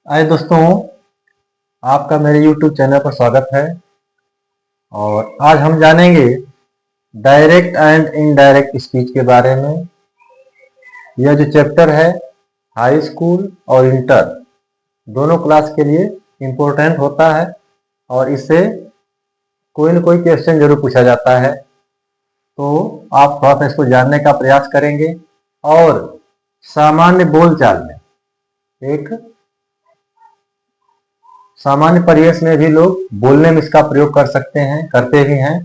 आए दोस्तों, आपका मेरे YouTube चैनल पर स्वागत है। और आज हम जानेंगे डायरेक्ट एंड इनडायरेक्ट स्पीच के बारे में। यह जो चैप्टर है हाई स्कूल और इंटर दोनों क्लास के लिए इम्पोर्टेंट होता है और इससे कोई न कोई क्वेश्चन जरूर पूछा जाता है। तो आप थोड़ा सा इसको जानने का प्रयास करेंगे और सामान्य बोलचाल में, एक सामान्य परिवेश में भी लोग बोलने में इसका प्रयोग कर सकते हैं, करते भी हैं।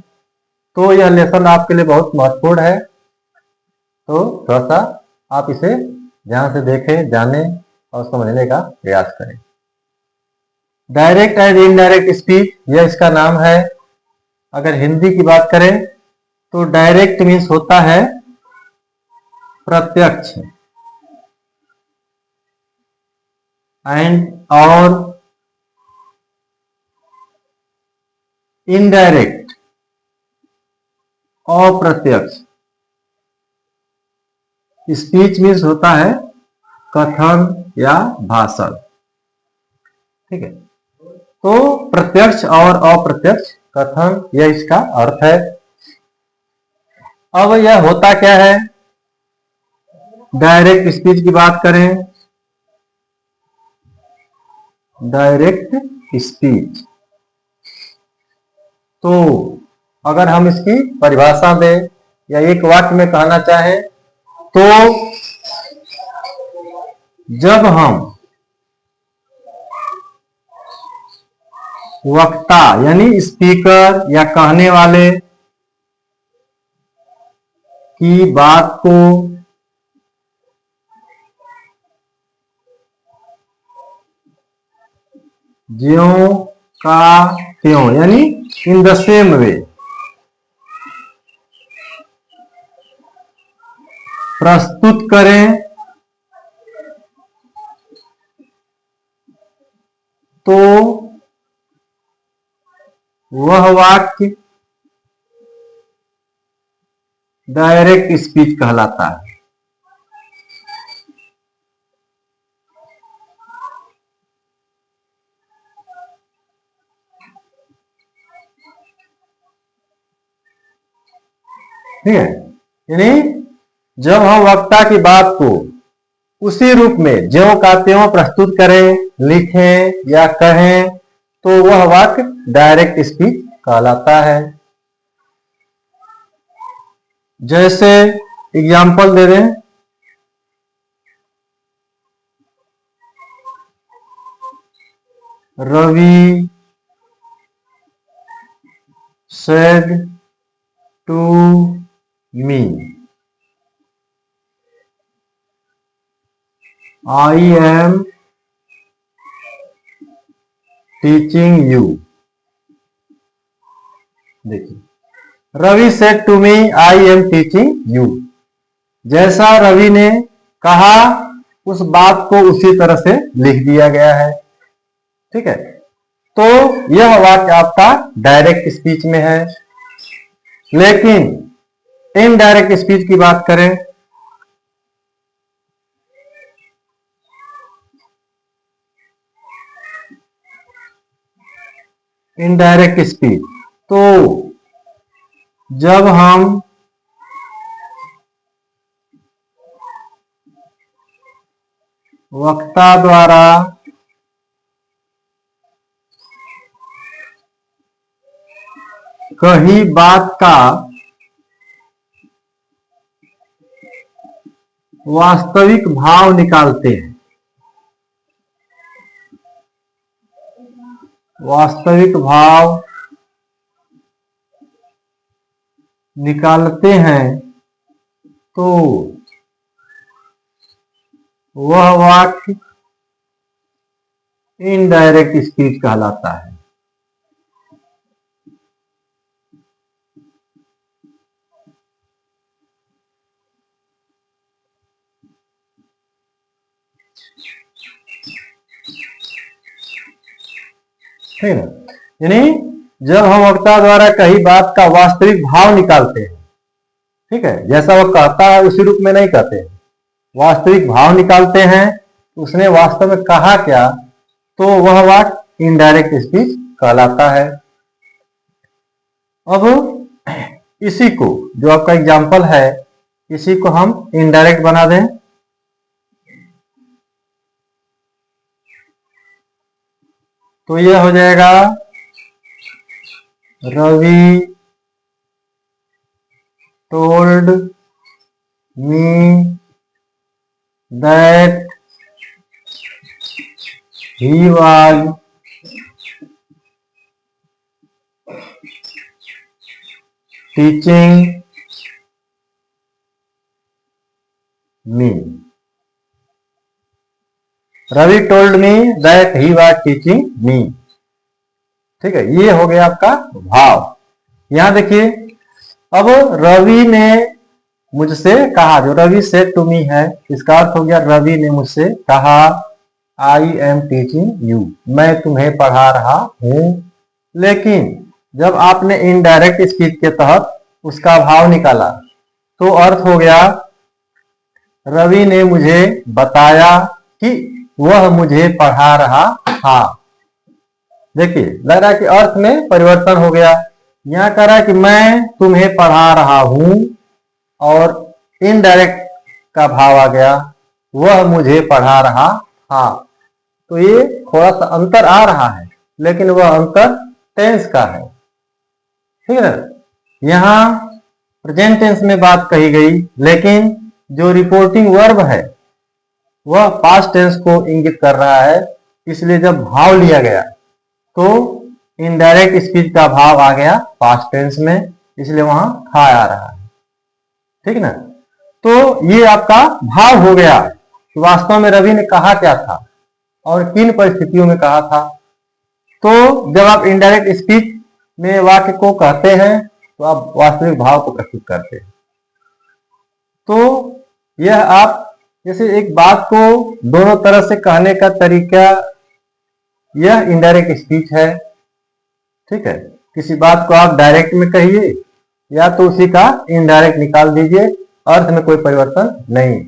तो यह लेसन आपके लिए बहुत महत्वपूर्ण है। तो थोड़ा सा आप इसे ध्यान से देखें, जानें और समझने का प्रयास करें। डायरेक्ट एंड इनडायरेक्ट स्पीच, यह इसका नाम है। अगर हिंदी की बात करें तो डायरेक्ट मीन्स होता है प्रत्यक्ष, एंड और इनडायरेक्ट अप्रत्यक्ष। स्पीच मीन्स होता है कथन या भाषण। ठीक है, तो प्रत्यक्ष और अप्रत्यक्ष कथन, यह इसका अर्थ है। अब यह होता क्या है? डायरेक्ट स्पीच की बात करें, डायरेक्ट स्पीच, तो अगर हम इसकी परिभाषा दें या एक वाक्य में कहना चाहें तो जब हम वक्ता यानी स्पीकर या कहने वाले की बात को ज्यों का त्यों यानी इन द सेम वे प्रस्तुत करें तो वह वाक्य डायरेक्ट स्पीच कहलाता है। ठीक है, यानी जब हम वक्ता की बात को उसी रूप में ज्यों का त्यों प्रस्तुत करें, लिखें या कहें तो वह वाक्य डायरेक्ट स्पीच कहलाता है। जैसे एग्जाम्पल दे दें, Ravi said to me, I am teaching you। देखिए, Ravi said to me I am teaching you. जैसा रवि ने कहा उस बात को उसी तरह से लिख दिया गया है। ठीक है, तो यह वाक्य आपका डायरेक्ट स्पीच में है। लेकिन इनडायरेक्ट स्पीच की बात करें इनडायरेक्ट स्पीच, तो जब हम वक्ता द्वारा कही बात का वास्तविक भाव निकालते हैं, वास्तविक भाव निकालते हैं तो वह वाक्य इनडायरेक्ट स्पीच कहलाता है। ठीक है, यानी जब हम वक्ता द्वारा कही बात का वास्तविक भाव निकालते हैं, ठीक है, जैसा वो कहता है उसी रूप में नहीं कहते हैं, वास्तविक भाव निकालते हैं, उसने वास्तव में कहा क्या तो वह वाक्य इनडायरेक्ट स्पीच कहलाता है। अब इसी को, जो आपका एग्जाम्पल है, इसी को हम इनडायरेक्ट बना दें। तो यह हो जाएगा Ravi told me that he was teaching me. Ravi told me that he was teaching me. ठीक है, ये हो गया आपका भाव। यहां देखिए, अब रवि ने मुझसे कहा, जो रवि सेड टू मी है, इसका अर्थ हो गया रवि ने मुझसे कहा आई एम टीचिंग यू, मैं तुम्हें पढ़ा रहा हूं। लेकिन जब आपने इनडायरेक्ट स्पीच के तहत उसका भाव निकाला तो अर्थ हो गया रवि ने मुझे बताया कि वह मुझे पढ़ा रहा था। देखिए, लग रहा है कि अर्थ में परिवर्तन हो गया। यहां कह रहा है कि मैं तुम्हें पढ़ा रहा हूं, और इनडायरेक्ट का भाव आ गया वह मुझे पढ़ा रहा था। तो ये थोड़ा सा अंतर आ रहा है, लेकिन वह अंतर टेंस का है। ठीक है, यहां प्रेजेंट टेंस में बात कही गई, लेकिन जो रिपोर्टिंग वर्ब है वह पास्ट टेंस को इंगित कर रहा है। इसलिए जब भाव लिया गया तो इनडायरेक्ट स्पीच का भाव आ गया पास्ट टेंस में, इसलिए वहां था आ रहा है। ठीक ना। तो ये आपका भाव हो गया कि वास्तव में रवि ने कहा क्या था और किन परिस्थितियों में कहा था। तो जब आप इनडायरेक्ट स्पीच में वाक्य को कहते हैं तो आप वास्तविक भाव को प्रस्तुत करते हैं। तो यह आप जैसे एक बात को दोनों तरह से कहने का तरीका, यह इनडायरेक्ट स्पीच है। ठीक है, किसी बात को आप डायरेक्ट में कहिए या तो उसी का इनडायरेक्ट निकाल दीजिए, अर्थ में कोई परिवर्तन नहीं।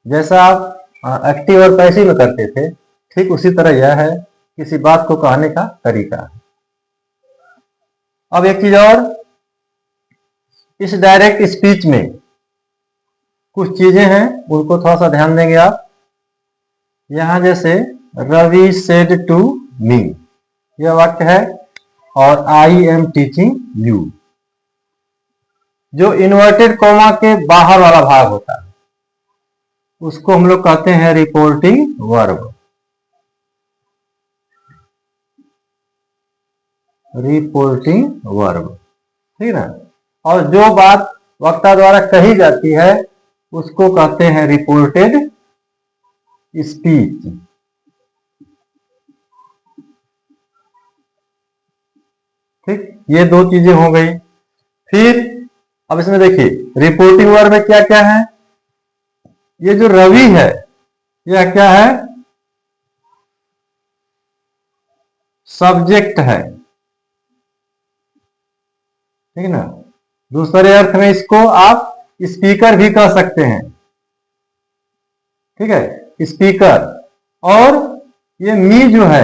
जैसा आप एक्टिव और पैसिव में करते थे, ठीक उसी तरह यह है, किसी बात को कहने का तरीका है। अब एक चीज और, इस डायरेक्ट स्पीच में कुछ चीजें हैं, उनको थोड़ा सा ध्यान देंगे आप। यहां जैसे रवि सेड टू मी, यह वाक्य है, और आई एम टीचिंग यू। जो इन्वर्टेड कॉमा के बाहर वाला भाग होता है उसको हम लोग कहते हैं रिपोर्टिंग वर्ब। रिपोर्टिंग वर्ब, ठीक ना। और जो बात वक्ता द्वारा कही जाती है उसको कहते हैं रिपोर्टेड स्पीच। ठीक, ये दो चीजें हो गई। फिर अब इसमें देखिए रिपोर्टिंग वर्ब में क्या क्या है। ये जो रवि है यह क्या है, सब्जेक्ट है। ठीक ना। दूसरे अर्थ में इसको आप स्पीकर भी कह सकते हैं। ठीक है, स्पीकर। और ये मी जो है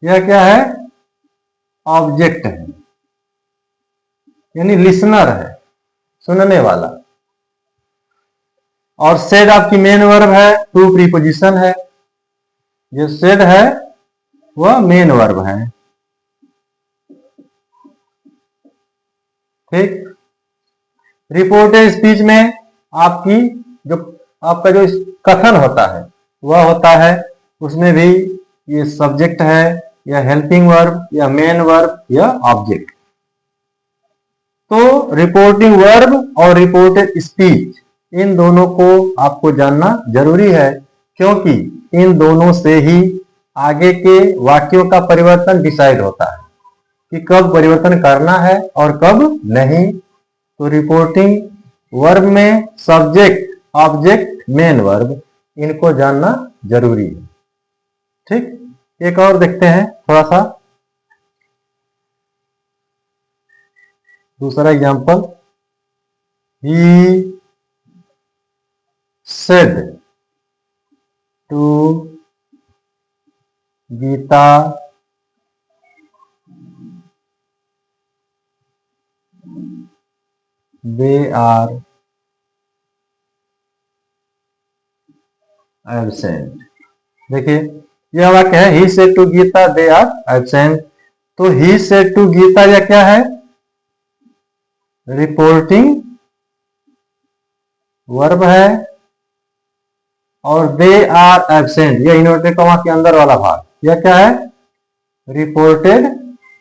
यह क्या है, ऑब्जेक्ट है, यानी लिसनर है, सुनने वाला। और सेड आपकी मेन वर्ब है, टू प्रीपोजिशन है। जो सेड है वह मेन वर्ब है। ठीक, रिपोर्टेड स्पीच में आपकी जो आपका जो कथन होता है वह होता है, उसमें भी ये सब्जेक्ट है या हेल्पिंग वर्ब या मेन वर्ब या ऑब्जेक्ट। तो रिपोर्टिंग वर्ब और रिपोर्टेड स्पीच, इन दोनों को आपको जानना जरूरी है, क्योंकि इन दोनों से ही आगे के वाक्यों का परिवर्तन डिसाइड होता है कि कब परिवर्तन करना है और कब नहीं। तो रिपोर्टिंग वर्ब में सब्जेक्ट, ऑब्जेक्ट, मेन वर्ब, इनको जानना जरूरी है। ठीक, एक और देखते हैं थोड़ा सा दूसरा example. He said to Geeta they are absent. देखिए यह वाक्य है he said to Geeta they are absent. तो ही सेड टू गीता या क्या है, रिपोर्टिंग वर्ब है, और दे आर एब्सेंट यह इन्वर्टेड कॉमा के अंदर वाला भाग, यह क्या है, रिपोर्टेड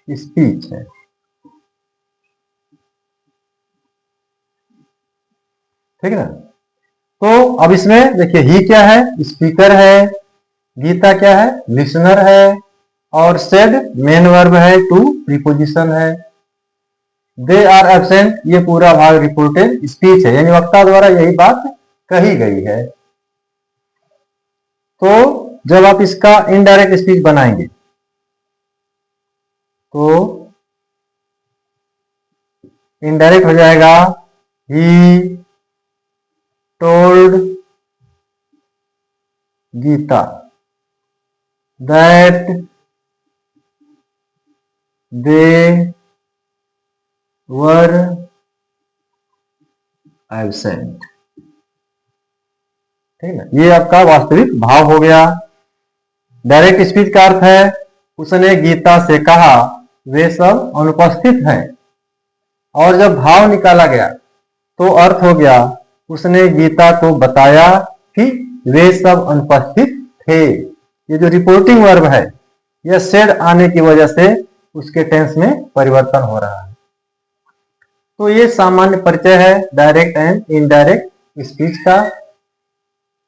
स्पीच है। ठीक है ना। तो अब इसमें देखिए ही क्या है, स्पीकर है, गीता क्या है, लिसनर है, और सेड मेन वर्ब है, टू प्रीपोजिशन है, दे आर एब्सेंट ये पूरा भाग रिपोर्टेड स्पीच है, यानी वक्ता द्वारा यही बात कही गई है। तो जब आप इसका इनडायरेक्ट स्पीच बनाएंगे तो इनडायरेक्ट हो जाएगा he told Geeta that they were absent. ठीक है, ये आपका वास्तविक भाव हो गया। डायरेक्ट स्पीच का अर्थ है उसने गीता से कहा वे सब अनुपस्थित हैं, और जब भाव निकाला गया तो अर्थ हो गया उसने गीता को बताया कि वे सब अनुपस्थित थे। ये जो रिपोर्टिंग वर्ब है यह सेड आने की वजह से उसके टेंस में परिवर्तन हो रहा है। तो ये सामान्य परिचय है डायरेक्ट एंड इनडायरेक्ट स्पीच का।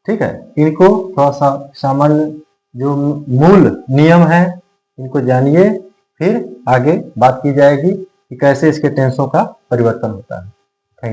ठीक है, इनको थोड़ा सा सामान्य जो मूल नियम है इनको जानिए, फिर आगे बात की जाएगी कि कैसे इसके टेंसों का परिवर्तन होता है।